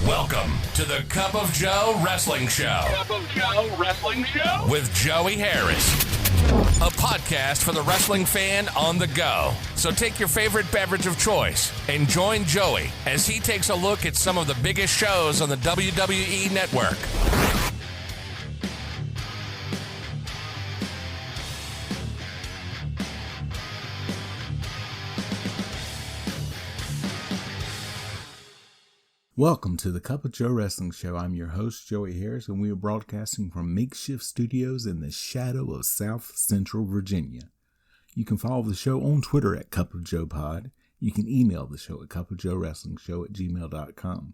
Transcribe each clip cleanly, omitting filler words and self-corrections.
Welcome to the Cup of Joe Wrestling Show. Cup of Joe Wrestling Show? With Joey Harris. A podcast for the wrestling fan on the go. So take your favorite beverage of choice and join Joey as he takes a look at some of the biggest shows on the WWE Network. Welcome to the Cup of Joe Wrestling Show. I'm your host, Joey Harris, and we are broadcasting from makeshift studios in the shadow of South Central Virginia. You can follow the show on Twitter at Cup of Joe Pod. You can email the show at cupofjoewrestlingshow@gmail.com.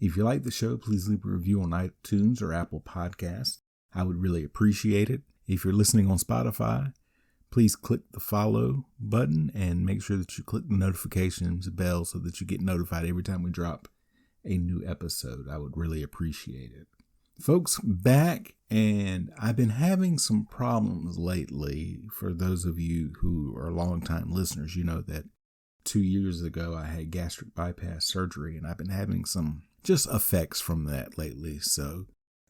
If you like the show, please leave a review on iTunes or Apple Podcasts. I would really appreciate it. If you're listening on Spotify, please click the follow button and make sure that you click the notifications bell so that you get notified every time we drop a new episode. I would really appreciate it. Folks, back, and I've been having some problems lately. For those of you who are longtime listeners, you know that 2 years ago I had gastric bypass surgery, and I've been having some just effects from that lately. So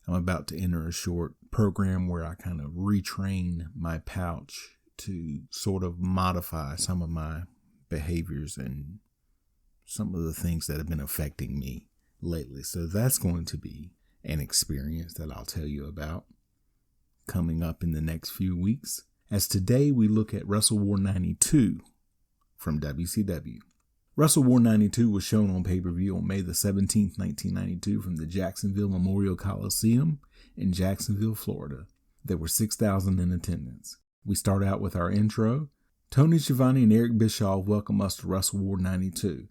I'm about to enter a short program where I kind of retrain my pouch to sort of modify some of my behaviors and some of the things that have been affecting me lately. So that's going to be an experience that I'll tell you about coming up in the next few weeks. As today we look at WrestleWar 92 from WCW. WrestleWar 92 was shown on pay-per-view on May the 17th, 1992 from the Jacksonville Memorial Coliseum in Jacksonville, Florida. There were 6,000 in attendance. We start out with our intro. Tony Schiavone and Eric Bischoff welcome us to WrestleWar 92.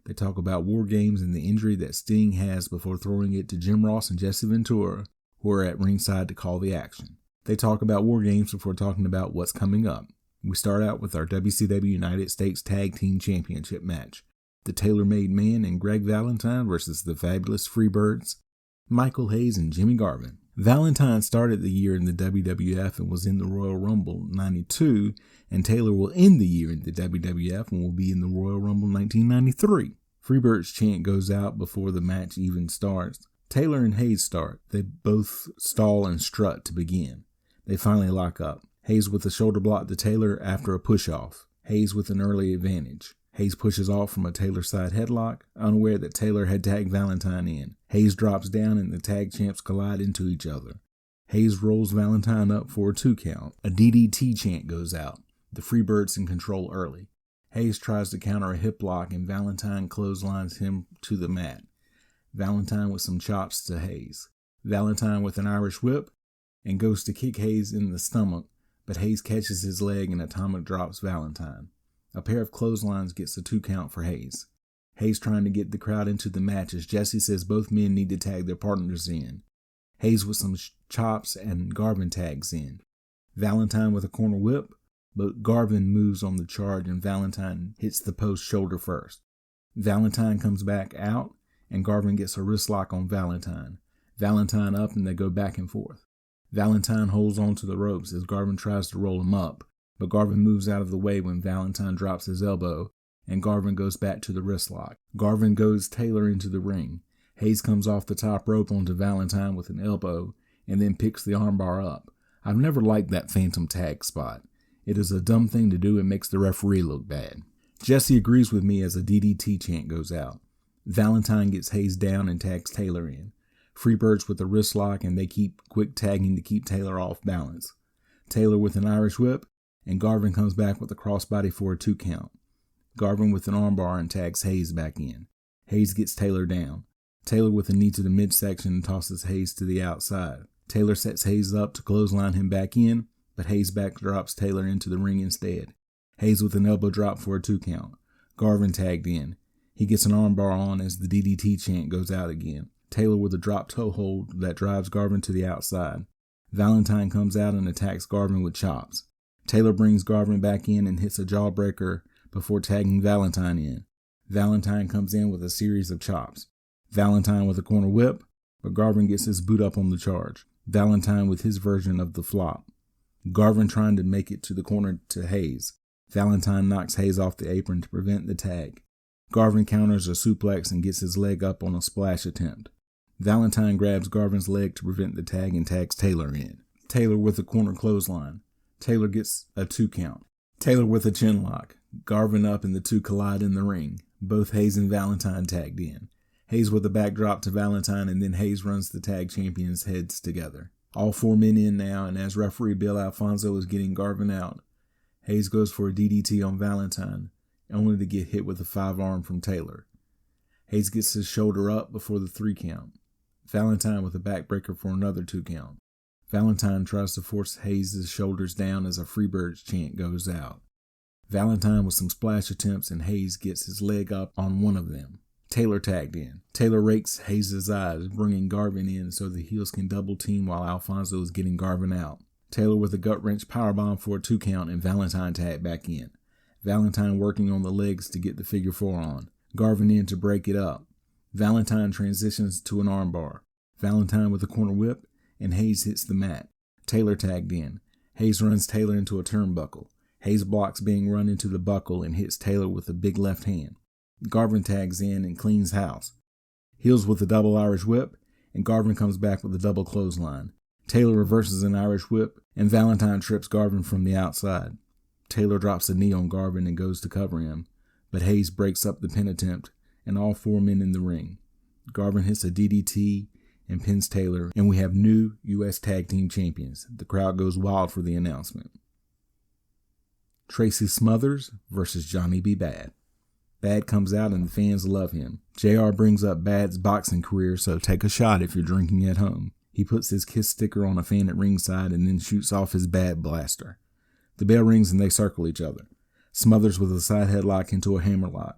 They talk about War Games and the injury that Sting has before throwing it to Jim Ross and Jesse Ventura, who are at ringside to call the action. They talk about War Games before talking about what's coming up. We start out with our WCW United States Tag Team Championship match. The Tailor-Made Man and Greg Valentine versus the Fabulous Freebirds, Michael Hayes and Jimmy Garvin. Valentine started the year in the WWF and was in the Royal Rumble 92, and Taylor will end the year in the WWF and will be in the Royal Rumble 1993. Freebird's chant goes out before the match even starts. Taylor and Hayes start. They both stall and strut to begin. They finally lock up. Hayes with a shoulder block to Taylor after a push-off. Hayes with an early advantage. Hayes pushes off from a Taylor side headlock, unaware that Taylor had tagged Valentine in. Hayes drops down and the tag champs collide into each other. Hayes rolls Valentine up for a 2 count. A DDT chant goes out. The Freebirds in control early. Hayes tries to counter a hip lock and Valentine clotheslines him to the mat. Valentine with some chops to Hayes. Valentine with an Irish whip and goes to kick Hayes in the stomach, but Hayes catches his leg and atomic drops Valentine. A pair of clotheslines gets a 2 count for Hayes. Hayes trying to get the crowd into the match as Jesse says both men need to tag their partners in. Hayes with some chops and Garvin tags in. Valentine with a corner whip, but Garvin moves on the charge and Valentine hits the post shoulder first. Valentine comes back out and Garvin gets a wrist lock on Valentine. Valentine up and they go back and forth. Valentine holds on to the ropes as Garvin tries to roll him up, but Garvin moves out of the way when Valentine drops his elbow and Garvin goes back to the wrist lock. Garvin goes Taylor into the ring. Hayes comes off the top rope onto Valentine with an elbow and then picks the armbar up. I've never liked that phantom tag spot. It is a dumb thing to do and makes the referee look bad. Jesse agrees with me as a DDT chant goes out. Valentine gets Hayes down and tags Taylor in. Freebirds with a wrist lock and they keep quick tagging to keep Taylor off balance. Taylor with an Irish whip and Garvin comes back with a crossbody for a 2 count. Garvin with an armbar and tags Hayes back in. Hayes gets Taylor down. Taylor with a knee to the midsection and tosses Hayes to the outside. Taylor sets Hayes up to clothesline him back in, but Hayes backdrops Taylor into the ring instead. Hayes with an elbow drop for a 2 count. Garvin tagged in. He gets an armbar on as the DDT chant goes out again. Taylor with a drop toe hold that drives Garvin to the outside. Valentine comes out and attacks Garvin with chops. Taylor brings Garvin back in and hits a jawbreaker before tagging Valentine in. Valentine comes in with a series of chops. Valentine with a corner whip, but Garvin gets his boot up on the charge. Valentine with his version of the flop. Garvin trying to make it to the corner to Hayes. Valentine knocks Hayes off the apron to prevent the tag. Garvin counters a suplex and gets his leg up on a splash attempt. Valentine grabs Garvin's leg to prevent the tag and tags Taylor in. Taylor with a corner clothesline. Taylor gets a 2 count. Taylor with a chin lock. Garvin up and the two collide in the ring. Both Hayes and Valentine tagged in. Hayes with a backdrop to Valentine, and then Hayes runs the tag champions' heads together. All 4 men in now, and as referee Bill Alfonso is getting Garvin out, Hayes goes for a DDT on Valentine, only to get hit with a 5-arm from Taylor. Hayes gets his shoulder up before the 3 count. Valentine with a backbreaker for another 2 count. Valentine tries to force Hayes' shoulders down as a Freebirds chant goes out. Valentine with some splash attempts, and Hayes gets his leg up on one of them. Taylor tagged in. Taylor rakes Hayes' eyes, bringing Garvin in so the heels can double team while Alfonso is getting Garvin out. Taylor with a gut wrench powerbomb for a 2 count, and Valentine tagged back in. Valentine working on the legs to get the figure 4 on. Garvin in to break it up. Valentine transitions to an armbar. Valentine with a corner whip, and Hayes hits the mat. Taylor tagged in. Hayes runs Taylor into a turnbuckle. Hayes blocks being run into the buckle and hits Taylor with a big left hand. Garvin tags in and cleans house. Heels with a double Irish whip, and Garvin comes back with a double clothesline. Taylor reverses an Irish whip, and Valentine trips Garvin from the outside. Taylor drops a knee on Garvin and goes to cover him, but Hayes breaks up the pin attempt, and all 4 men in the ring. Garvin hits a DDT and pins Taylor, and we have new U.S. Tag Team Champions. The crowd goes wild for the announcement. Tracy Smothers versus Johnny B. Bad. Bad comes out and the fans love him. JR brings up Bad's boxing career, so take a shot if you're drinking at home. He puts his kiss sticker on a fan at ringside and then shoots off his Bad blaster. The bell rings and they circle each other. Smothers with a side headlock into a hammerlock.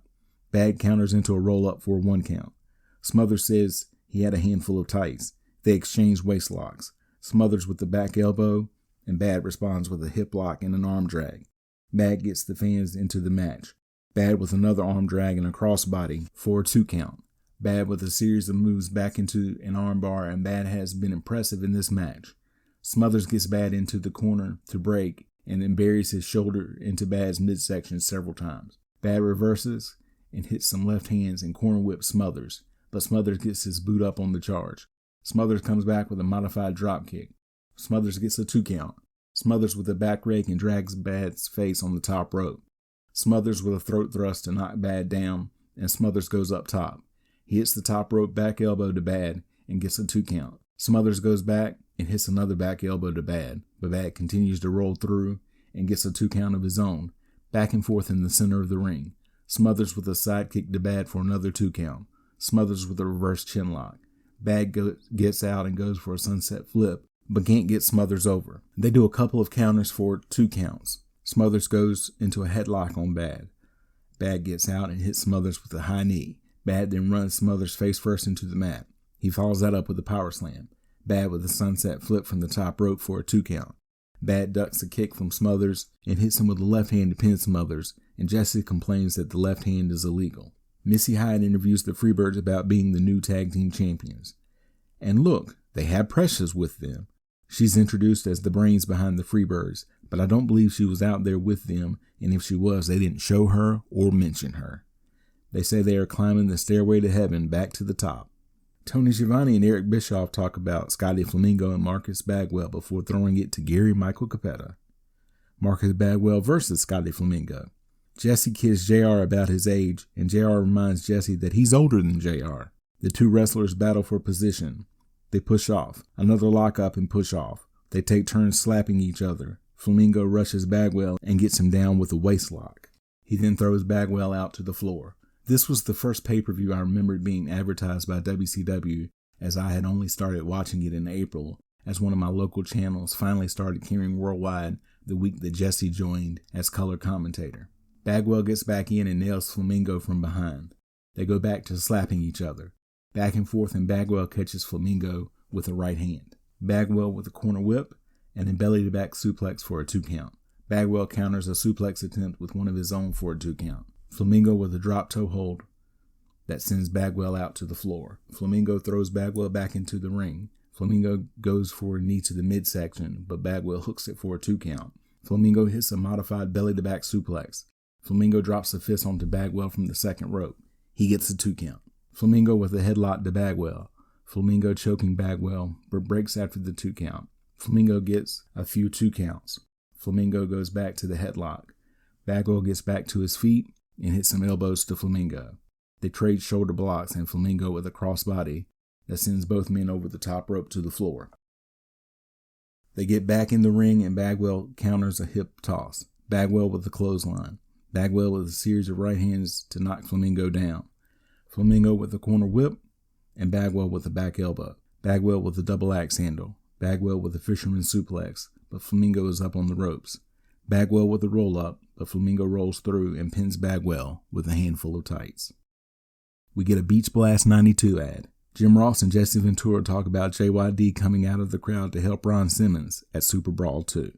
Bad counters into a roll-up for a 1 count. Smothers says he had a handful of tights. They exchange waist locks. Smothers with the back elbow, and Bad responds with a hip lock and an arm drag. Bad gets the fans into the match. Bad with another arm drag and a crossbody for a 2 count. Bad with a series of moves back into an armbar, and Bad has been impressive in this match. Smothers gets Bad into the corner to break and then buries his shoulder into Bad's midsection several times. Bad reverses and hits some left hands and corner whips Smothers, but Smothers gets his boot up on the charge. Smothers comes back with a modified drop kick. Smothers gets a 2 count. Smothers with a back rake and drags Bad's face on the top rope. Smothers with a throat thrust to knock Bad down, and Smothers goes up top. He hits the top rope back elbow to Bad and gets a 2 count. Smothers goes back and hits another back elbow to Bad, but Bad continues to roll through and gets a 2 count of his own, back and forth in the center of the ring. Smothers with a side kick to Bad for another 2 count. Smothers with a reverse chin lock. Bad gets out and goes for a sunset flip, but can't get Smothers over. They do a couple of counters for 2 counts. Smothers goes into a headlock on Bad. Bad gets out and hits Smothers with a high knee. Bad then runs Smothers face first into the mat. He follows that up with a power slam. Bad with a sunset flip from the top rope for a 2 count. Bad ducks a kick from Smothers and hits him with the left hand to pin Smothers, and Jesse complains that the left hand is illegal. Missy Hyatt interviews the Freebirds about being the new tag team champions. And look, they have Precious with them. She's introduced as the brains behind the Freebirds, but I don't believe she was out there with them, and if she was, they didn't show her or mention her. They say they are climbing the stairway to heaven back to the top. Tony Schiavone and Eric Bischoff talk about Scotty Flamingo and Marcus Bagwell before throwing it to Gary Michael Capetta. Marcus Bagwell versus Scotty Flamingo. Jesse kids JR about his age, and JR reminds Jesse that he's older than JR. The 2 wrestlers battle for position. They push off. Another lockup and push off. They take turns slapping each other. Flamingo rushes Bagwell and gets him down with a waist lock. He then throws Bagwell out to the floor. This was the first pay-per-view I remembered being advertised by WCW, as I had only started watching it in April, as one of my local channels finally started carrying worldwide the week that Jesse joined as color commentator. Bagwell gets back in and nails Flamingo from behind. They go back to slapping each other. Back and forth, and Bagwell catches Flamingo with a right hand. Bagwell with a corner whip and a belly-to-back suplex for a 2 count. Bagwell counters a suplex attempt with one of his own for a 2 count. Flamingo with a drop toe hold that sends Bagwell out to the floor. Flamingo throws Bagwell back into the ring. Flamingo goes for a knee to the midsection, but Bagwell hooks it for a 2 count. Flamingo hits a modified belly-to-back suplex. Flamingo drops a fist onto Bagwell from the second rope. He gets a 2 count. Flamingo with a headlock to Bagwell. Flamingo choking Bagwell, but breaks after the 2 count. Flamingo gets a few 2 counts. Flamingo goes back to the headlock. Bagwell gets back to his feet and hits some elbows to Flamingo. They trade shoulder blocks and Flamingo with a crossbody that sends both men over the top rope to the floor. They get back in the ring and Bagwell counters a hip toss. Bagwell with a clothesline. Bagwell with a series of right hands to knock Flamingo down. Flamingo with a corner whip and Bagwell with a back elbow. Bagwell with a double axe handle. Bagwell with a fisherman suplex, but Flamingo is up on the ropes. Bagwell with a roll up, but Flamingo rolls through and pins Bagwell with a handful of tights. We get a Beach Blast 92 ad. Jim Ross and Jesse Ventura talk about JYD coming out of the crowd to help Ron Simmons at Super Brawl 2.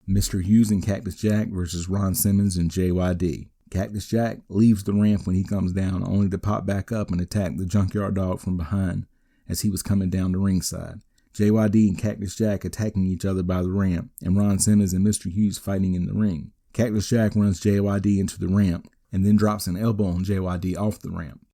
Mr. Hughes and Cactus Jack versus Ron Simmons and JYD. Cactus Jack leaves the ramp when he comes down, only to pop back up and attack the Junkyard Dog from behind as he was coming down the ringside. JYD and Cactus Jack attacking each other by the ramp, and Ron Simmons and Mr. Hughes fighting in the ring. Cactus Jack runs JYD into the ramp and then drops an elbow on JYD off the ramp.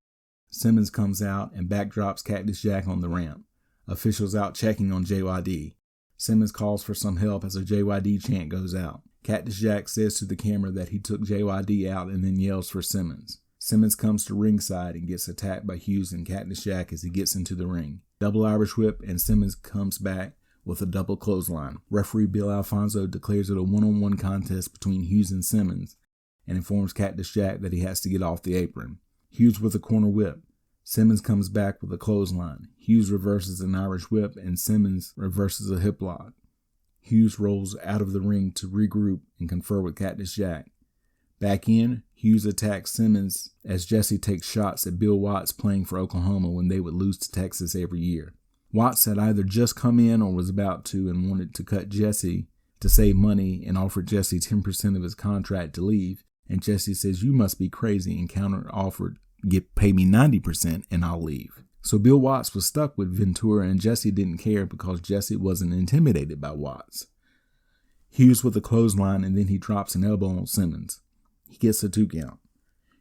Simmons comes out and backdrops Cactus Jack on the ramp. Officials out checking on JYD. Simmons calls for some help as a JYD chant goes out. Cactus Jack says to the camera that he took JYD out and then yells for Simmons. Simmons comes to ringside and gets attacked by Hughes and Cactus Jack as he gets into the ring. Double Irish whip and Simmons comes back with a double clothesline. Referee Bill Alfonso declares it a one-on-one contest between Hughes and Simmons and informs Cactus Jack that he has to get off the apron. Hughes with a corner whip. Simmons comes back with a clothesline. Hughes reverses an Irish whip and Simmons reverses a hip lock. Hughes rolls out of the ring to regroup and confer with Cactus Jack. Back in, Hughes attacks Simmons as Jesse takes shots at Bill Watts playing for Oklahoma when they would lose to Texas every year. Watts had either just come in or was about to and wanted to cut Jesse to save money and offered Jesse 10% of his contract to leave, and Jesse says, "You must be crazy," and counter-offered, "Pay me 90% and I'll leave." So Bill Watts was stuck with Ventura and Jesse didn't care because Jesse wasn't intimidated by Watts. Hughes with a clothesline and then he drops an elbow on Simmons. He gets a 2 count.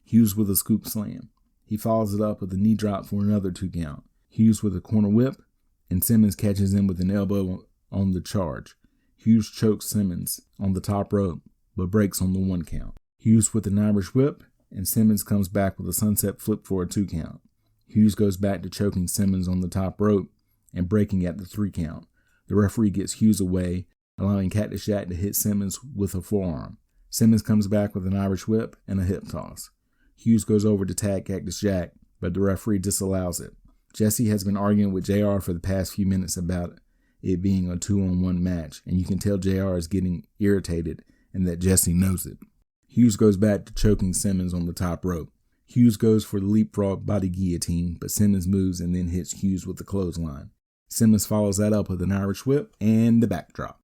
Hughes with a scoop slam. He follows it up with a knee drop for another 2 count. Hughes with a corner whip and Simmons catches him with an elbow on the charge. Hughes chokes Simmons on the top rope but breaks on the 1 count. Hughes with an Irish whip and Simmons comes back with a sunset flip for a 2 count. Hughes goes back to choking Simmons on the top rope and breaking at the 3 count. The referee gets Hughes away, allowing Cactus Jack to hit Simmons with a forearm. Simmons comes back with an Irish whip and a hip toss. Hughes goes over to tag Cactus Jack, but the referee disallows it. Jesse has been arguing with JR for the past few minutes about it being a 2-on-1 match, and you can tell JR is getting irritated and that Jesse knows it. Hughes goes back to choking Simmons on the top rope. Hughes goes for the leapfrog body guillotine, but Simmons moves and then hits Hughes with the clothesline. Simmons follows that up with an Irish whip and the backdrop.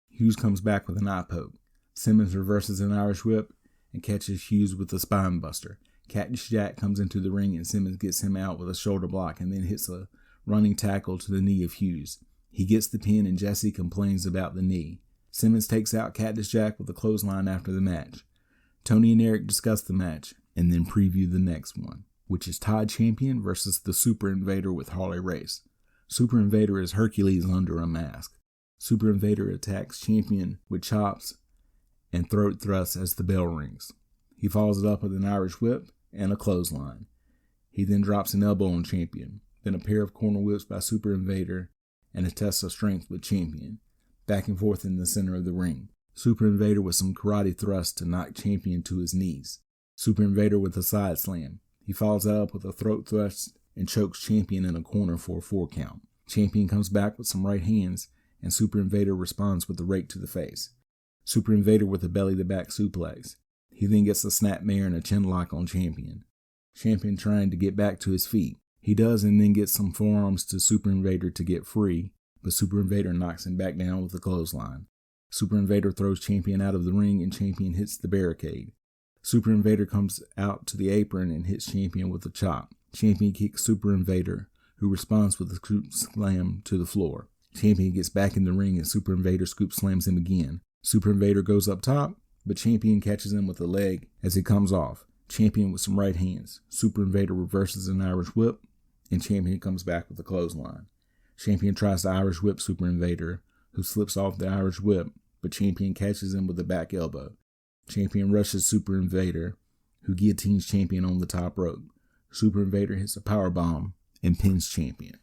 Hughes comes back with an eye poke. Simmons reverses an Irish whip and catches Hughes with a spine buster. Cactus Jack comes into the ring and Simmons gets him out with a shoulder block and then hits a running tackle to the knee of Hughes. He gets the pin and Jesse complains about the knee. Simmons takes out Cactus Jack with a clothesline after the match. Tony and Eric discuss the match and then preview the next one, which is Todd Champion versus the Super Invader with Harley Race. Super Invader is Hercules under a mask. Super Invader attacks Champion with chops and throat thrusts as the bell rings. He follows it up with an Irish whip and a clothesline. He then drops an elbow on Champion, then a pair of corner whips by Super Invader and a test of strength with Champion, back and forth in the center of the ring. Super Invader with some karate thrusts to knock Champion to his knees. Super Invader with a side slam. He follows that up with a throat thrust and chokes Champion in a corner for a 4 count. Champion comes back with some right hands and Super Invader responds with a rake to the face. Super Invader with a belly-to-back suplex. He then gets a snapmare and a chin lock on Champion. Champion trying to get back to his feet. He does and then gets some forearms to Super Invader to get free, but Super Invader knocks him back down with a clothesline. Super Invader throws Champion out of the ring and Champion hits the barricade. Super Invader comes out to the apron and hits Champion with a chop. Champion kicks Super Invader, who responds with a scoop slam to the floor. Champion gets back in the ring and Super Invader scoop slams him again. Super Invader goes up top, but Champion catches him with a leg as he comes off. Champion with some right hands. Super Invader reverses an Irish whip, and Champion comes back with a clothesline. Champion tries to Irish whip Super Invader, who slips off the Irish whip, but Champion catches him with a back elbow. Champion rushes Super Invader, who guillotines Champion on the top rope. Super Invader hits a powerbomb and pins Champion.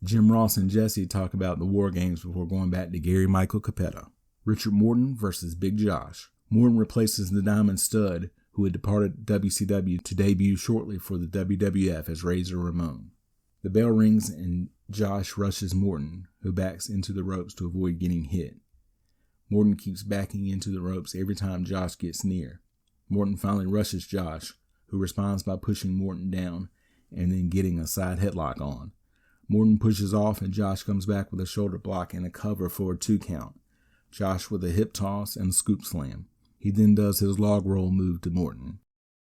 Jim Ross and Jesse talk about the War Games before going back to Gary Michael Capetta. Richard Morton versus Big Josh. Morton replaces the Diamond Stud, who had departed WCW to debut shortly for the WWF as Razor Ramon. The bell rings and Josh rushes Morton, who backs into the ropes to avoid getting hit. Morton keeps backing into the ropes every time Josh gets near. Morton finally rushes Josh, who responds by pushing Morton down and then getting a side headlock on. Morton pushes off and Josh comes back with a shoulder block and a cover for a 2 count. Josh with a hip toss and a scoop slam. He then does his log roll move to Morton.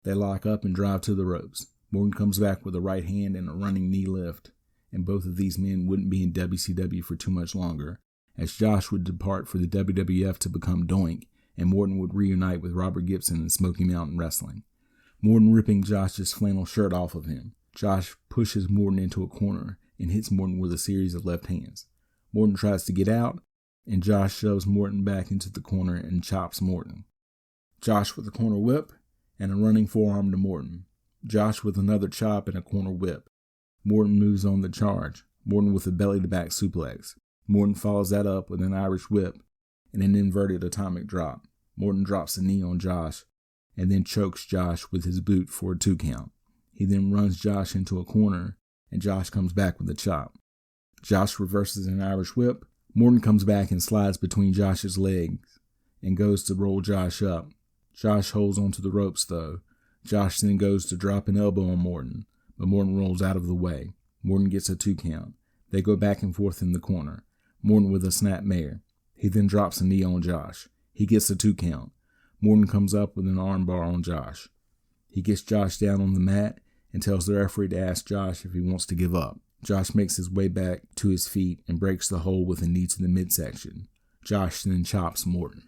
They lock up and drive to the ropes. Morton comes back with a right hand and a running knee lift, and both of these men wouldn't be in WCW for too much longer, as Josh would depart for the WWF to become Doink, and Morton would reunite with Robert Gibson in Smoky Mountain Wrestling. Morton ripping Josh's flannel shirt off of him. Josh pushes Morton into a corner and hits Morton with a series of left hands. Morton tries to get out, and Josh shoves Morton back into the corner and chops Morton. Josh with a corner whip and a running forearm to Morton. Josh with another chop and a corner whip. Morton moves on the charge. Morton with a belly-to-back suplex. Morton follows that up with an Irish whip and an inverted atomic drop. Morton drops a knee on Josh and then chokes Josh with his boot for a 2 count. He then runs Josh into a corner and Josh comes back with a chop. Josh reverses an Irish whip. Morton comes back and slides between Josh's legs and goes to roll Josh up. Josh holds onto the ropes though. Josh then goes to drop an elbow on Morton, but Morton rolls out of the way. Morton gets a 2 count. They go back and forth in the corner. Morton with a snap mare. He then drops a knee on Josh. He gets a 2 count. Morton comes up with an armbar on Josh. He gets Josh down on the mat and tells the referee to ask Josh if he wants to give up. Josh makes his way back to his feet and breaks the hold with a knee to the midsection. Josh then chops Morton.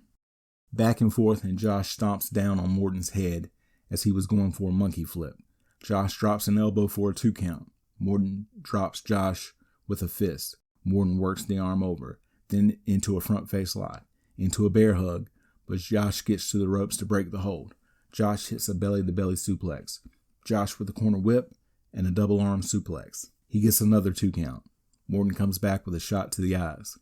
Back and forth, and Josh stomps down on Morton's head as he was going for a monkey flip. Josh drops an elbow for a 2 count. Morton drops Josh with a fist. Morton works the arm over, then into a front face lock, into a bear hug, but Josh gets to the ropes to break the hold. Josh hits a belly-to-belly suplex. Josh with a corner whip and a double arm suplex. He gets another 2 count. Morton comes back with a shot to the eyes.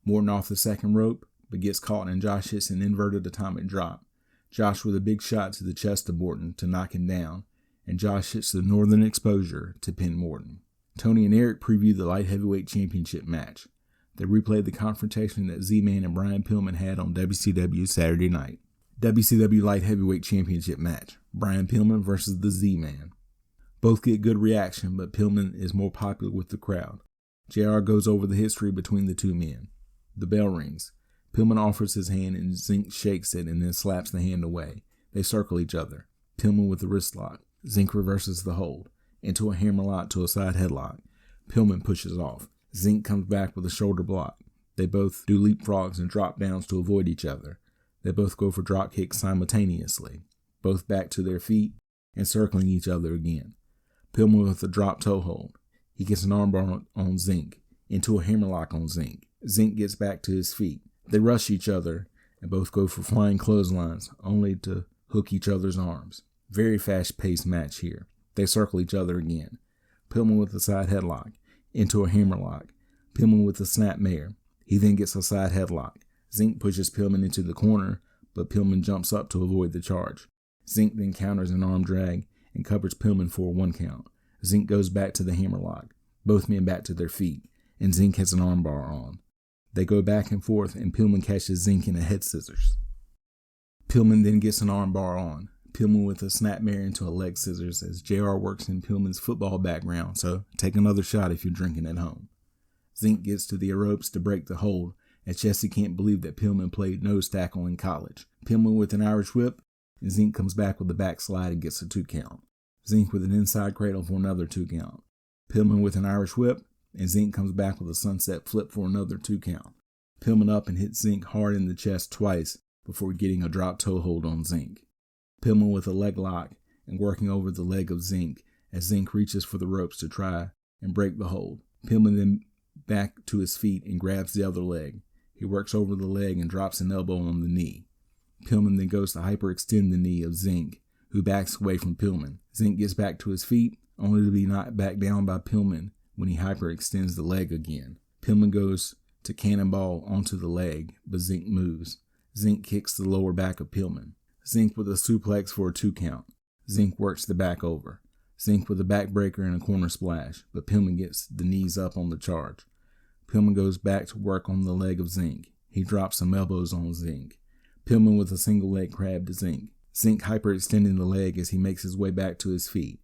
Morton off the second rope, but gets caught and Josh hits an inverted atomic drop. Josh with a big shot to the chest of Morton to knock him down, and Josh hits the Northern Exposure to pin Morton. Tony and Eric preview the Light Heavyweight Championship match. They replayed the confrontation that Z-Man and Brian Pillman had on WCW Saturday night. WCW Light Heavyweight Championship match. Brian Pillman versus the Z-Man. Both get good reaction, but Pillman is more popular with the crowd. JR goes over the history between the two men. The bell rings. Pillman offers his hand and Zenk shakes it and then slaps the hand away. They circle each other. Pillman with the wrist lock. Zenk reverses the hold. Into a hammerlock to a side headlock. Pillman pushes off. Zenk comes back with a shoulder block. They both do leapfrogs and drop downs to avoid each other. They both go for drop kicks simultaneously. Both back to their feet and circling each other again. Pillman with a drop toe hold. He gets an armbar on Zenk. Into a hammerlock on Zenk. Zenk gets back to his feet. They rush each other and both go for flying clotheslines, only to hook each other's arms. Very fast-paced match here. They circle each other again. Pillman with a side headlock. Into a hammerlock. Pillman with a snap mare. He then gets a side headlock. Zenk pushes Pillman into the corner, but Pillman jumps up to avoid the charge. Zenk then counters an arm drag and covers Pillman for a 1 count. Zenk goes back to the hammerlock. Both men back to their feet, and Zenk has an armbar on. They go back and forth, and Pillman catches Zenk in a head scissors. Pillman then gets an armbar on. Pillman with a snapmare into a leg scissors as JR works in Pillman's football background, so take another shot if you're drinking at home. Zenk gets to the ropes to break the hold, as Jesse can't believe that Pillman played nose tackle in college. Pillman with an Irish whip, and Zenk comes back with a backslide and gets a 2 count. Zenk with an inside cradle for another 2 count. Pillman with an Irish whip, and Zenk comes back with a sunset flip for another 2 count. Pillman up and hits Zenk hard in the chest twice before getting a drop toe hold on Zenk. Pillman with a leg lock and working over the leg of Zenk as Zenk reaches for the ropes to try and break the hold. Pillman then back to his feet and grabs the other leg. He works over the leg and drops an elbow on the knee. Pillman then goes to hyperextend the knee of Zenk, who backs away from Pillman. Zenk gets back to his feet, only to be knocked back down by Pillman when he hyperextends the leg again. Pillman goes to cannonball onto the leg, but Zenk moves. Zenk kicks the lower back of Pillman. Zenk with a suplex for a 2 count. Zenk works the back over. Zenk with a backbreaker and a corner splash, but Pillman gets the knees up on the charge. Pillman goes back to work on the leg of Zenk. He drops some elbows on Zenk. Pillman with a single leg crab to Zenk. Zenk hyperextending the leg as he makes his way back to his feet.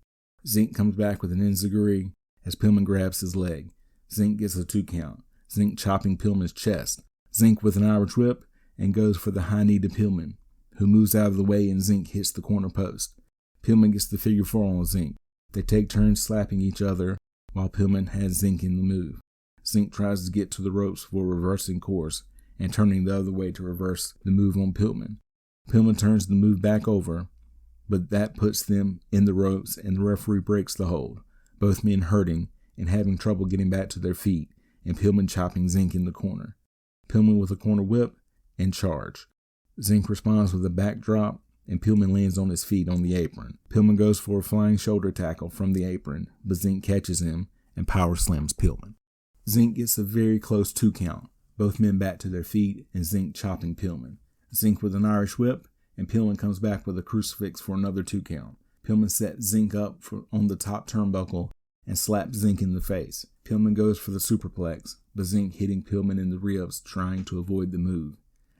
Zenk comes back with an enziguri as Pillman grabs his leg. Zenk gets a 2 count. Zenk chopping Pillman's chest. Zenk with an Irish whip and goes for the high knee to Pillman, who moves out of the way and Zenk hits the corner post. Pillman gets the figure 4 on Zenk. They take turns slapping each other while Pillman has Zenk in the move. Zenk tries to get to the ropes for reversing course and turning the other way to reverse the move on Pillman. Pillman turns the move back over, but that puts them in the ropes and the referee breaks the hold, both men hurting and having trouble getting back to their feet, and Pillman chopping Zenk in the corner. Pillman with a corner whip and charge. Zenk responds with a backdrop, and Pillman lands on his feet on the apron. Pillman goes for a flying shoulder tackle from the apron, but Zenk catches him and power slams Pillman. Zenk gets a very close 2 count, both men back to their feet, and Zenk chopping Pillman. Zenk with an Irish whip, and Pillman comes back with a crucifix for another 2 count. Pillman sets Zenk up on the top turnbuckle and slaps Zenk in the face. Pillman goes for the superplex, but Zenk hitting Pillman in the ribs, trying to avoid the move.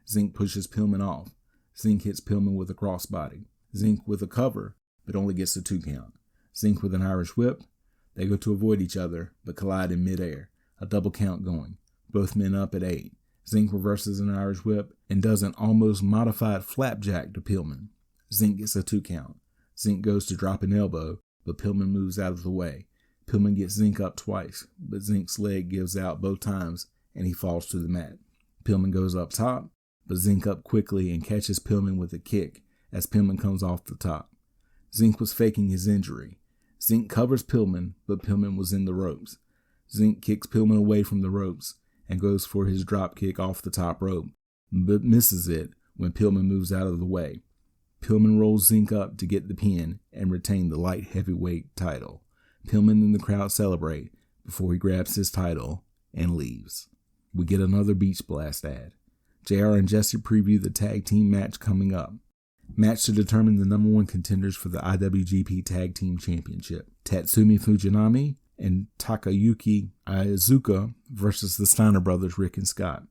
Zenk pushes Pillman off. Zenk hits Pillman with a crossbody. Zenk with a cover, but only gets a 2 count. Zenk with an Irish whip. They go to avoid each other, but collide in midair. A double count going. Both men up at 8. Zenk reverses an Irish whip and does an almost modified flapjack to Pillman. Zenk gets a 2 count. Zenk goes to drop an elbow, but Pillman moves out of the way. Pillman gets Zenk up twice, but Zenk's leg gives out both times and he falls to the mat. Pillman goes up top, but Zenk up quickly and catches Pillman with a kick as Pillman comes off the top. Zenk was faking his injury. Zenk covers Pillman, but Pillman was in the ropes. Zenk kicks Pillman away from the ropes and goes for his drop kick off the top rope, but misses it when Pillman moves out of the way. Pillman rolls Zenk up to get the pin and retain the light heavyweight title. Pillman and the crowd celebrate before he grabs his title and leaves. We get another Beach Blast ad. JR and Jesse preview the tag team match coming up. Match to determine the number 1 contenders for the IWGP Tag Team Championship. Tatsumi Fujinami and Takayuki Iizuka versus the Steiner brothers, Rick and Scott.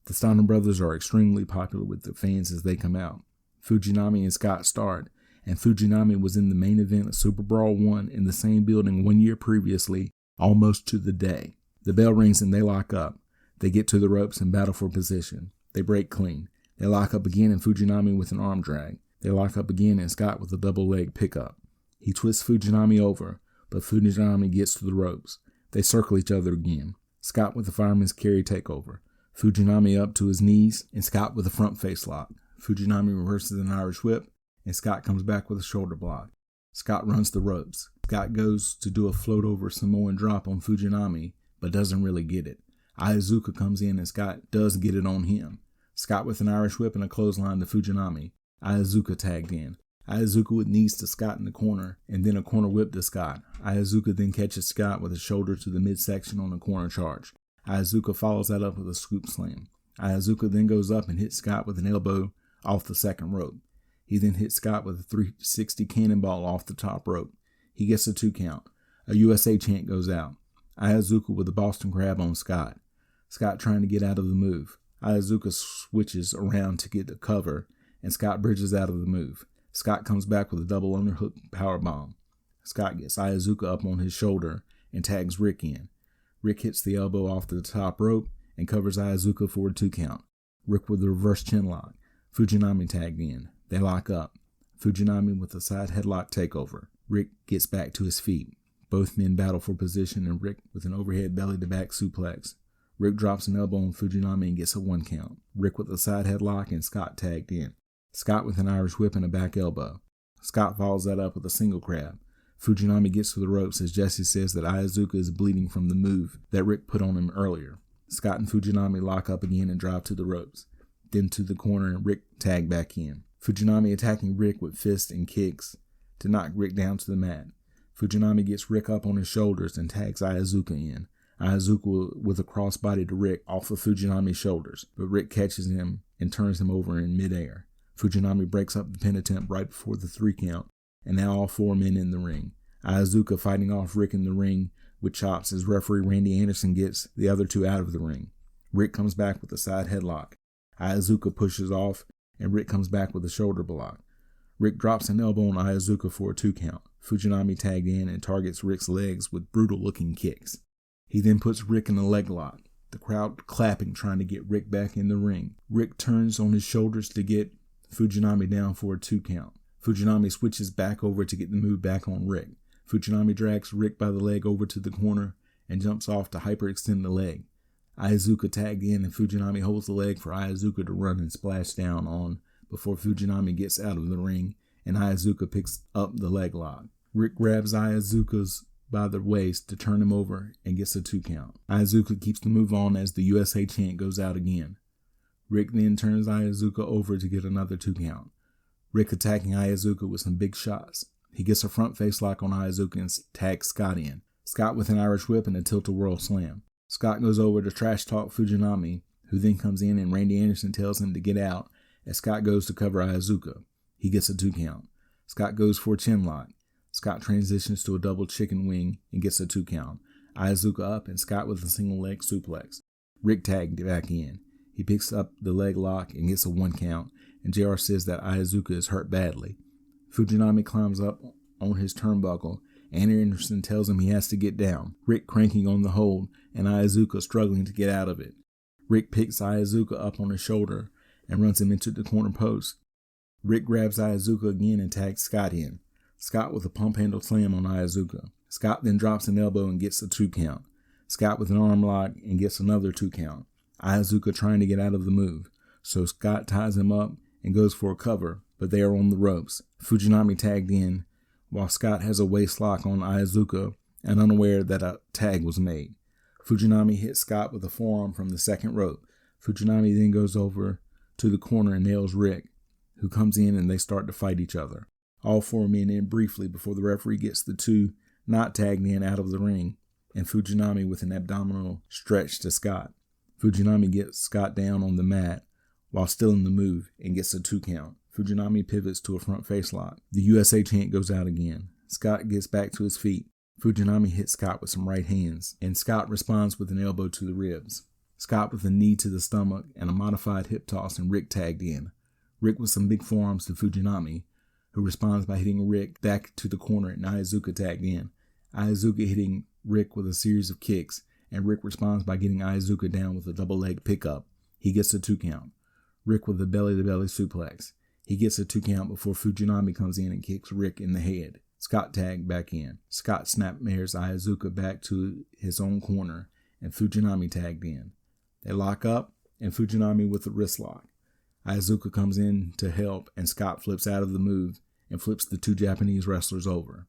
The Steiner brothers are extremely popular with the fans as they come out. Fujinami and Scott start, and Fujinami was in the main event of Super Brawl 1 in the same building 1 year previously, almost to the day. The bell rings and they lock up. They get to the ropes and battle for position. They break clean. They lock up again and Fujinami with an arm drag. They lock up again and Scott with a double leg pickup. He twists Fujinami over, but Fujinami gets to the ropes. They circle each other again. Scott with the fireman's carry takeover. Fujinami up to his knees and Scott with a front face lock. Fujinami reverses an Irish whip and Scott comes back with a shoulder block. Scott runs the ropes. Scott goes to do a float over Samoan drop on Fujinami, but doesn't really get it. Iizuka comes in and Scott does get it on him. Scott with an Irish whip and a clothesline to Fujinami. Iizuka tagged in. Iizuka with knees to Scott in the corner and then a corner whip to Scott. Iizuka then catches Scott with a shoulder to the midsection on a corner charge. Iizuka follows that up with a scoop slam. Iizuka then goes up and hits Scott with an elbow off the second rope. He then hits Scott with a 360 cannonball off the top rope. He gets a 2 count. A USA chant goes out. Iizuka with a Boston Crab on Scott. Scott trying to get out of the move. Iizuka switches around to get the cover, and Scott bridges out of the move. Scott comes back with a double underhook powerbomb. Scott gets Iizuka up on his shoulder and tags Rick in. Rick hits the elbow off the top rope and covers Iizuka for a 2 count. Rick with a reverse chinlock. Fujinami tagged in. They lock up. Fujinami with a side headlock takeover. Rick gets back to his feet. Both men battle for position and Rick with an overhead belly-to-back suplex. Rick drops an elbow on Fujinami and gets a 1 count. Rick with a side headlock and Scott tagged in. Scott with an Irish whip and a back elbow. Scott follows that up with a single crab. Fujinami gets to the ropes as Jesse says that Ayazuka is bleeding from the move that Rick put on him earlier. Scott and Fujinami lock up again and drive to the ropes. Then to the corner and Rick tag back in. Fujinami attacking Rick with fists and kicks to knock Rick down to the mat. Fujinami gets Rick up on his shoulders and tags Ayazuka in. Ayazuka with a crossbody to Rick off of Fujinami's shoulders, but Rick catches him and turns him over in midair. Fujinami breaks up the pin attempt right before the 3 count, and now all 4 men in the ring. Ayazuka fighting off Rick in the ring with chops as referee Randy Anderson gets the other 2 out of the ring. Rick comes back with a side headlock. Ayazuka pushes off, and Rick comes back with a shoulder block. Rick drops an elbow on Ayazuka for a 2 count. Fujinami tagged in and targets Rick's legs with brutal-looking kicks. He then puts Rick in a leg lock, the crowd clapping trying to get Rick back in the ring. Rick turns on his shoulders to get Fujinami down for a 2 count. Fujinami switches back over to get the move back on Rick. Fujinami drags Rick by the leg over to the corner and jumps off to hyperextend the leg. Ayazuka tagged in and Fujinami holds the leg for Ayazuka to run and splash down on before Fujinami gets out of the ring and Ayazuka picks up the leg lock. Rick grabs Ayazuka's by the waist to turn him over and gets a 2 count. Ayazuka keeps the move on as the USA chant goes out again. Rick then turns Ayazuka over to get another 2 count. Rick attacking Ayazuka with some big shots. He gets a front face lock on Ayazuka and tags Scott in. Scott with an Irish whip and a tilt-a-whirl slam. Scott goes over to trash talk Fujinami, who then comes in and Randy Anderson tells him to get out as Scott goes to cover Ayazuka. He gets a 2 count. Scott goes for a chin lock. Scott transitions to a double chicken wing and gets a 2 count. Ayazuka up and Scott with a single leg suplex. Rick tagged back in. He picks up the leg lock and gets a 1 count, and JR says that Ayazuka is hurt badly. Fujinami climbs up on his turnbuckle, and Anderson tells him he has to get down. Rick cranking on the hold, and Ayazuka struggling to get out of it. Rick picks Ayazuka up on his shoulder and runs him into the corner post. Rick grabs Ayazuka again and tags Scott in. Scott with a pump handle slam on Ayazuka. Scott then drops an elbow and gets a 2 count. Scott with an arm lock and gets another 2 count. Ayazuka trying to get out of the move, so Scott ties him up and goes for a cover, but they are on the ropes. Fujinami tagged in, while Scott has a waist lock on Ayazuka and unaware that a tag was made. Fujinami hits Scott with a forearm from the second rope. Fujinami then goes over to the corner and nails Rick, who comes in and they start to fight each other. All 4 men in briefly before the referee gets the 2 not tagged in out of the ring, and Fujinami with an abdominal stretch to Scott. Fujinami gets Scott down on the mat while still in the move and gets a 2 count. Fujinami pivots to a front face lock. The USA chant goes out again. Scott gets back to his feet. Fujinami hits Scott with some right hands, and Scott responds with an elbow to the ribs. Scott with a knee to the stomach and a modified hip toss, and Rick tagged in. Rick with some big forearms to Fujinami, who responds by hitting Rick back to the corner and Ayazuka tagged in. Ayazuka hitting Rick with a series of kicks, and Rick responds by getting Ayazuka down with a double leg pickup. He gets a 2 count. Rick with a belly-to-belly suplex. He gets a 2 count before Fujinami comes in and kicks Rick in the head. Scott tagged back in. Scott snapmares Ayazuka back to his own corner, and Fujinami tagged in. They lock up, and Fujinami with a wrist lock. Ayazuka comes in to help, and Scott flips out of the move and flips the 2 Japanese wrestlers over.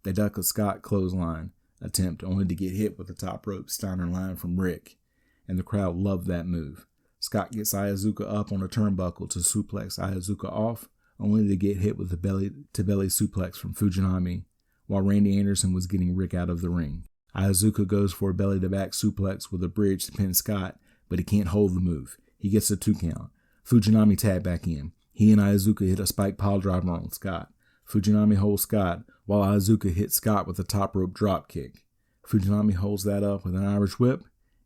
They duck a Scott clothesline attempt only to get hit with a top rope Steiner line from Rick, and the crowd loved that move. Scott gets Ayazuka up on a turnbuckle to suplex Ayazuka off, only to get hit with a belly-to-belly suplex from Fujinami, while Randy Anderson was getting Rick out of the ring. Ayazuka goes for a belly-to-back suplex with a bridge to pin Scott, but he can't hold the move. He gets a 2 count. Fujinami tagged back in. He and Ayazuka hit a spike pile driver on Scott. Fujinami holds Scott, while Ayazuka hits Scott with a top rope drop kick. Fujinami holds that up with an Irish whip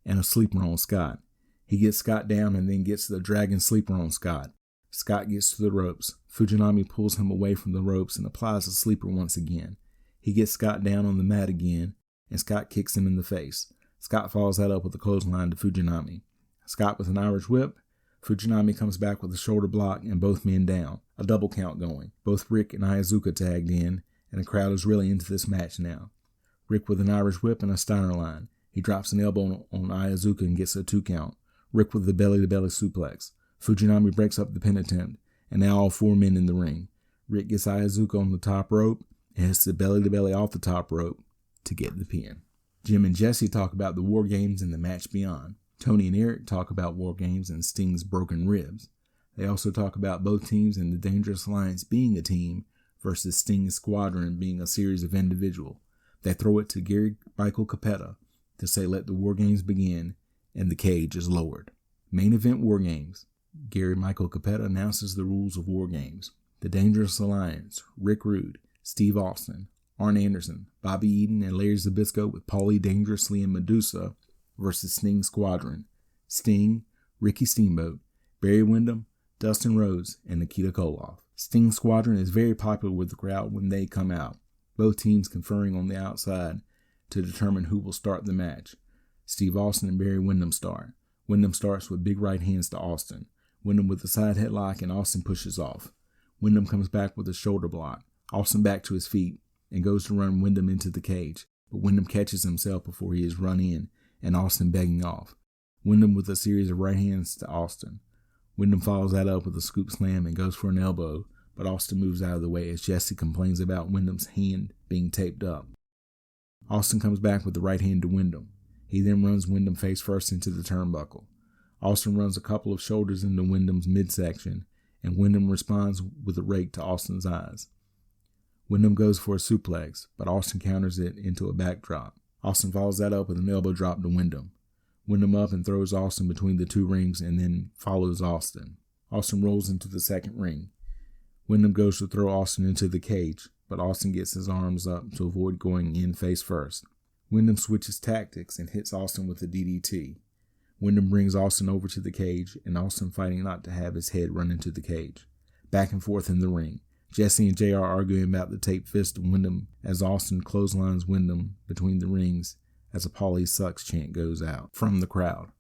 and a sleeper on Scott. He gets Scott down and then gets the dragon sleeper on Scott. Scott gets to the ropes. Fujinami pulls him away from the ropes and applies the sleeper once again. He gets Scott down on the mat again, and Scott kicks him in the face. Scott follows that up with a clothesline to Fujinami. Scott with an Irish whip. Fujinami comes back with a shoulder block and both men down. A double count going. Both Rick and Ayazuka tagged in, and the crowd is really into this match now. Rick with an Irish whip and a Steiner line. He drops an elbow on Iazuka and gets a 2 count. Rick with the belly-to-belly suplex. Fujinami breaks up the pin attempt, and now all 4 men in the ring. Rick gets Iazuka on the top rope and hits the belly-to-belly off the top rope to get the pin. Jim and Jesse talk about the War Games and the match beyond. Tony and Eric talk about War Games and Sting's broken ribs. They also talk about both teams and the Dangerous Alliance being a team versus Sting's squadron being a series of individuals. They throw it to Gary Michael Capetta to say let the War Games begin, and the cage is lowered. Main event War Games. Gary Michael Capetta announces the rules of War Games. The Dangerous Alliance, Rick Rude, Steve Austin, Arn Anderson, Bobby Eaton, and Larry Zbyszko with Paulie Dangerously and Medusa versus Sting Squadron. Sting, Ricky Steamboat, Barry Windham, Dustin Rhodes, and Nikita Koloff. Sting Squadron is very popular with the crowd when they come out, both teams conferring on the outside to determine who will start the match. Steve Austin and Barry Windham start. Windham starts with big right hands to Austin. Windham with a side headlock, and Austin pushes off. Windham comes back with a shoulder block. Austin back to his feet and goes to run Windham into the cage, but Windham catches himself before he is run in, and Austin begging off. Windham with a series of right hands to Austin. Windham follows that up with a scoop slam and goes for an elbow, but Austin moves out of the way as Jesse complains about Windham's hand being taped up. Austin comes back with the right hand to Windham. He then runs Windham face first into the turnbuckle. Austin runs a couple of shoulders into Windham's midsection, and Windham responds with a rake to Austin's eyes. Windham goes for a suplex, but Austin counters it into a backdrop. Austin follows that up with an elbow drop to Windham. Windham up and throws Austin between the 2 rings and then follows Austin. Austin rolls into the second ring. Windham goes to throw Austin into the cage, but Austin gets his arms up to avoid going in face first. Windham switches tactics and hits Austin with a DDT. Windham brings Austin over to the cage, and Austin fighting not to have his head run into the cage. Back and forth in the ring. Jesse and JR arguing about the taped fist of Windham as Austin clotheslines Windham between the rings as a Paulie Sucks chant goes out from the crowd.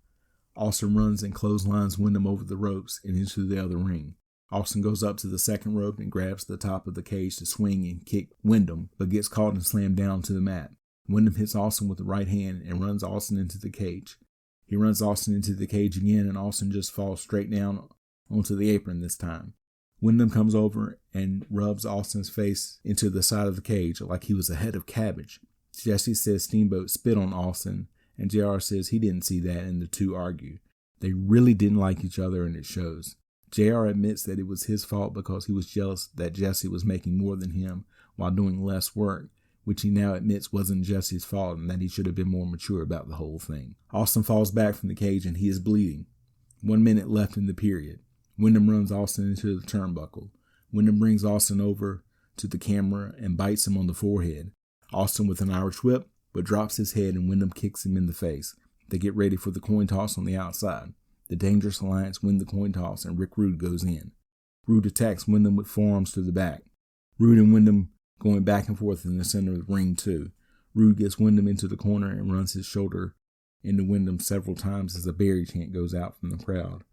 Austin runs and clotheslines Windham over the ropes and into the other ring. Austin goes up to the second rope and grabs the top of the cage to swing and kick Windham, but gets caught and slammed down to the mat. Windham hits Austin with the right hand and runs Austin into the cage. He runs Austin into the cage again, and Austin just falls straight down onto the apron this time. Windham comes over and rubs Austin's face into the side of the cage like he was a head of cabbage. Jesse says Steamboat spit on Austin, and JR says he didn't see that, and the two argue. They really didn't like each other, and it shows. JR admits that it was his fault because he was jealous that Jesse was making more than him while doing less work, which he now admits wasn't Jesse's fault and that he should have been more mature about the whole thing. Austin falls back from the cage and he is bleeding. 1 minute left in the period. Windham runs Austin into the turnbuckle. Windham brings Austin over to the camera and bites him on the forehead. Austin with an Irish whip, but drops his head and Windham kicks him in the face. They get ready for the coin toss on the outside. The Dangerous Alliance win the coin toss and Rick Rude goes in. Rude attacks Windham with forearms to the back. Rude and Windham going back and forth in the center of the ring too. Rude gets Windham into the corner and runs his shoulder into Windham several times as a Barry chant goes out from the crowd.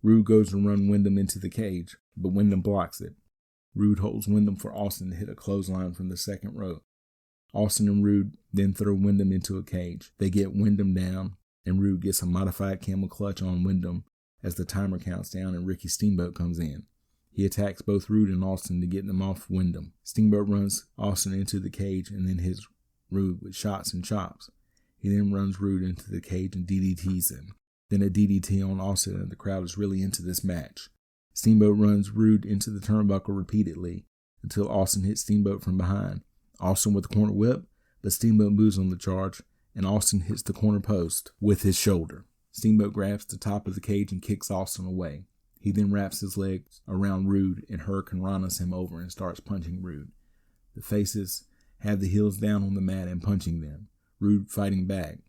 Rude goes to run Windham into the cage, but Windham blocks it. Rude holds Windham for Austin to hit a clothesline from the second rope. Austin and Rude then throw Windham into a cage. They get Windham down, and Rude gets a modified camel clutch on Windham as the timer counts down and Ricky Steamboat comes in. He attacks both Rude and Austin to get them off Windham. Steamboat runs Austin into the cage and then hits Rude with shots and chops. He then runs Rude into the cage and DDTs him. Then a DDT on Austin, and the crowd is really into this match. Steamboat runs Rude into the turnbuckle repeatedly until Austin hits Steamboat from behind. Austin with the corner whip, but Steamboat moves on the charge, and Austin hits the corner post with his shoulder. Steamboat grabs the top of the cage and kicks Austin away. He then wraps his legs around Rude and Hurricane Ranas him over and starts punching Rude. The faces have the heels down on the mat and punching them. Rude fighting back.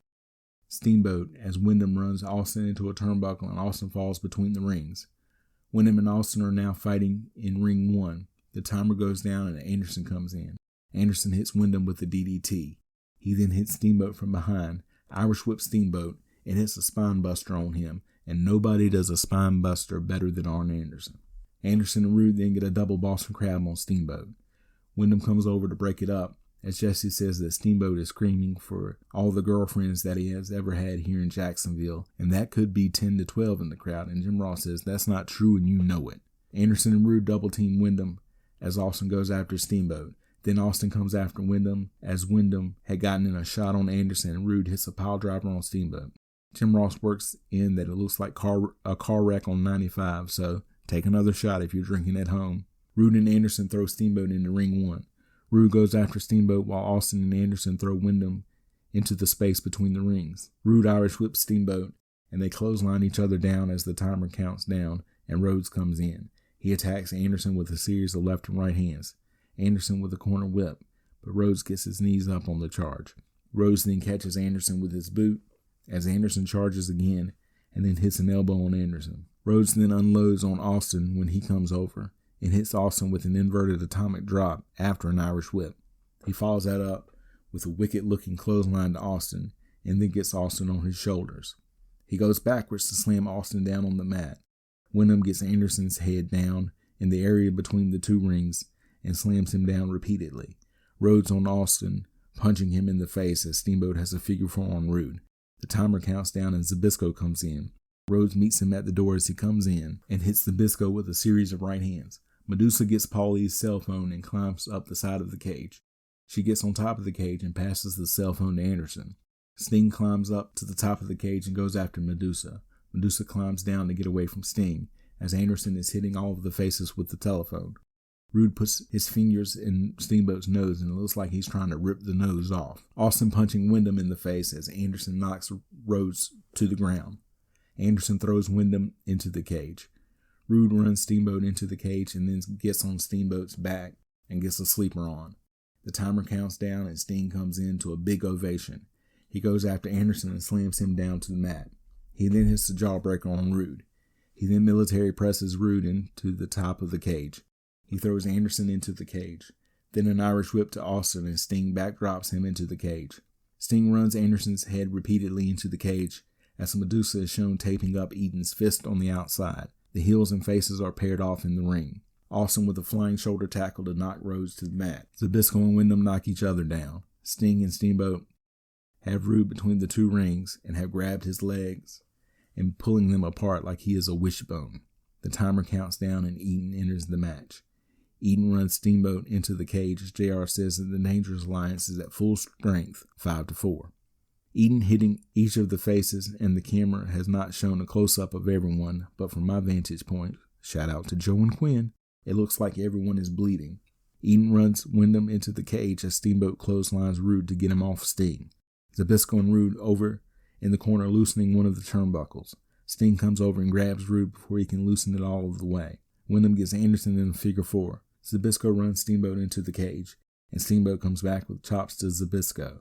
Steamboat as Windham runs Austin into a turnbuckle and Austin falls between the rings. Windham and Austin are now fighting in ring 1. The timer goes down and Anderson comes in. Anderson hits Windham with the DDT. He then hits Steamboat from behind, Irish whip Steamboat, and hits a spine buster on him, and nobody does a spine buster better than Arn Anderson. Anderson and Rude then get a double Boston Crab on Steamboat. Windham comes over to break it up as Jesse says that Steamboat is screaming for all the girlfriends that he has ever had here in Jacksonville, and that could be 10 to 12 in the crowd, and Jim Ross says that's not true and you know it. Anderson and Rude double team Wyndham as Austin goes after Steamboat. Then Austin comes after Wyndham as Wyndham had gotten in a shot on Anderson and Rude hits a pile driver on Steamboat. Jim Ross works in that it looks like a car wreck on 95, so take another shot if you're drinking at home. Rude and Anderson throw Steamboat into ring 1. Rude goes after Steamboat while Austin and Anderson throw Wyndham into the space between the rings. Rude Irish whips Steamboat, and they clothesline each other down as the timer counts down, and Rhodes comes in. He attacks Anderson with a series of left and right hands. Anderson with a corner whip, but Rhodes gets his knees up on the charge. Rhodes then catches Anderson with his boot as Anderson charges again, and then hits an elbow on Anderson. Rhodes then unloads on Austin when he comes over, and hits Austin with an inverted atomic drop after an Irish whip. He follows that up with a wicked-looking clothesline to Austin, and then gets Austin on his shoulders. He goes backwards to slam Austin down on the mat. Wyndham gets Anderson's head down in the area between the two rings and slams him down repeatedly. Rhodes on Austin, punching him in the face as Steamboat has a figure 4 on Rude. The timer counts down and Zbyszko comes in. Rhodes meets him at the door as he comes in and hits Zbyszko with a series of right hands. Medusa gets Paulie's cell phone and climbs up the side of the cage. She gets on top of the cage and passes the cell phone to Anderson. Sting climbs up to the top of the cage and goes after Medusa. Medusa climbs down to get away from Sting as Anderson is hitting all of the faces with the telephone. Rude puts his fingers in Steamboat's nose and it looks like he's trying to rip the nose off. Austin punching Wyndham in the face as Anderson knocks Rhodes to the ground. Anderson throws Wyndham into the cage. Rude runs Steamboat into the cage and then gets on Steamboat's back and gets a sleeper on. The timer counts down and Sting comes in to a big ovation. He goes after Anderson and slams him down to the mat. He then hits the jawbreaker on Rude. He then military presses Rude into the top of the cage. He throws Anderson into the cage. Then an Irish whip to Austin and Sting backdrops him into the cage. Sting runs Anderson's head repeatedly into the cage as Medusa is shown taping up Eaton's fist on the outside. The heels and faces are paired off in the ring. Austin with a flying shoulder tackle to knock Rhodes to the mat. Zbyszko and Wyndham knock each other down. Sting and Steamboat have Rude between the two rings and have grabbed his legs and pulling them apart like he is a wishbone. The timer counts down and Eaton enters the match. Eaton runs Steamboat into the cage as JR says that the Dangerous Alliance is at full strength, 5-4. Eaton hitting each of the faces, and the camera has not shown a close-up of everyone, but from my vantage point, shout out to Joe and Quinn, it looks like everyone is bleeding. Eaton runs Wyndham into the cage as Steamboat clotheslines Rude to get him off Sting. Zbyszko and Rude over in the corner loosening one of the turnbuckles. Sting comes over and grabs Rude before he can loosen it all of the way. Wyndham gets Anderson in a figure 4. Zbyszko runs Steamboat into the cage, and Steamboat comes back with chops to Zbyszko.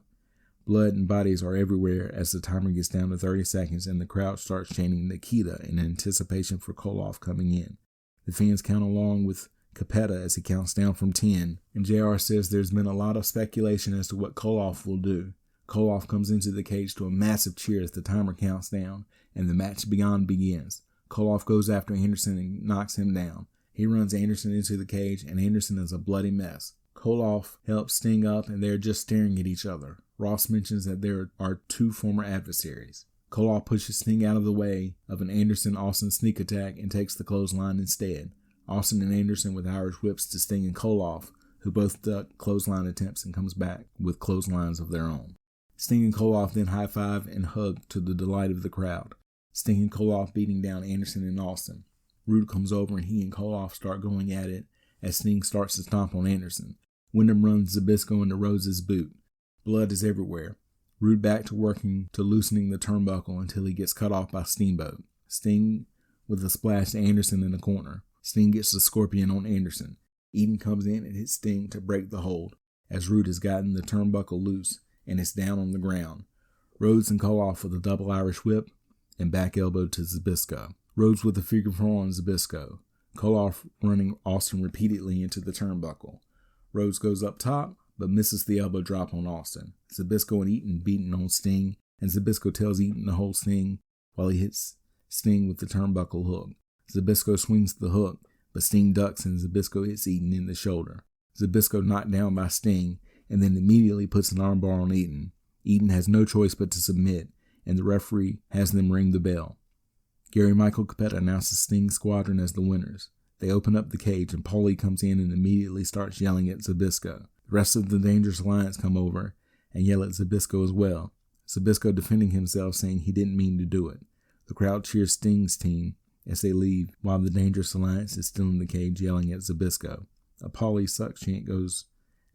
Blood and bodies are everywhere as the timer gets down to 30 seconds and the crowd starts chanting Nikita in anticipation for Koloff coming in. The fans count along with Capetta as he counts down from 10, and JR says there's been a lot of speculation as to what Koloff will do. Koloff comes into the cage to a massive cheer as the timer counts down, and the match beyond begins. Koloff goes after Anderson and knocks him down. He runs Anderson into the cage, and Anderson is a bloody mess. Koloff helps Sting up, and they're just staring at each other. Ross mentions that there are two former adversaries. Koloff pushes Sting out of the way of an Anderson-Austin sneak attack and takes the clothesline instead. Austin and Anderson with Irish whips to Sting and Koloff, who both duck clothesline attempts and comes back with clotheslines of their own. Sting and Koloff then high-five and hug to the delight of the crowd. Sting and Koloff beating down Anderson and Austin. Rude comes over and he and Koloff start going at it as Sting starts to stomp on Anderson. Wyndham runs Zbyszko into Rhodes' boot. Blood is everywhere. Rude back to working to loosening the turnbuckle until he gets cut off by Steamboat. Sting with a splash to Anderson in the corner. Sting gets the scorpion on Anderson. Eaton comes in and hits Sting to break the hold as Rude has gotten the turnbuckle loose and is down on the ground. Rhodes and Koloff with a double Irish whip and back elbow to Zbyszko. Rhodes with a figure 4 on Zbyszko. Koloff running Austin repeatedly into the turnbuckle. Rhodes goes up top, but misses the elbow drop on Austin. Zbyszko and Eaton beating on Sting, and Zbyszko tells Eaton to hold Sting while he hits Sting with the turnbuckle hook. Zbyszko swings the hook, but Sting ducks and Zbyszko hits Eaton in the shoulder. Zbyszko knocked down by Sting, and then immediately puts an armbar on Eaton. Eaton has no choice but to submit, and the referee has them ring the bell. Gary Michael Capetta announces Sting Squadron as the winners. They open up the cage, and Paulie comes in and immediately starts yelling at Zbyszko. The rest of the Dangerous Alliance come over and yell at Zbyszko as well. Zbyszko defending himself, saying he didn't mean to do it. The crowd cheers Sting's team as they leave, while the Dangerous Alliance is still in the cage yelling at Zbyszko. A Paulie sucks chant goes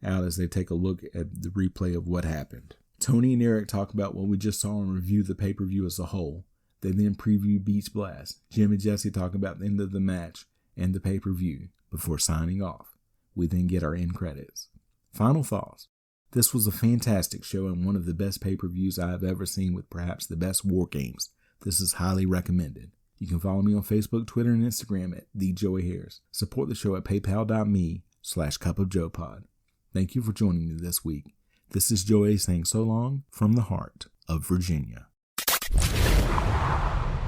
out as they take a look at the replay of what happened. Tony and Eric talk about what we just saw and review the pay-per-view as a whole. They then preview Beach Blast. Jim and Jesse talk about the end of the match and the pay-per-view before signing off. We then get our end credits. Final thoughts. This was a fantastic show and one of the best pay-per-views I have ever seen, with perhaps the best war games. This is highly recommended. You can follow me on Facebook, Twitter, and Instagram at TheJoeyHairs. Support the show at paypal.me/cupofjoepod. Thank you for joining me this week. This is Joey saying so long from the heart of Virginia.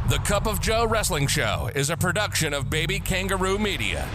The Cup of Joe Wrestling Show is a production of Baby Kangaroo Media.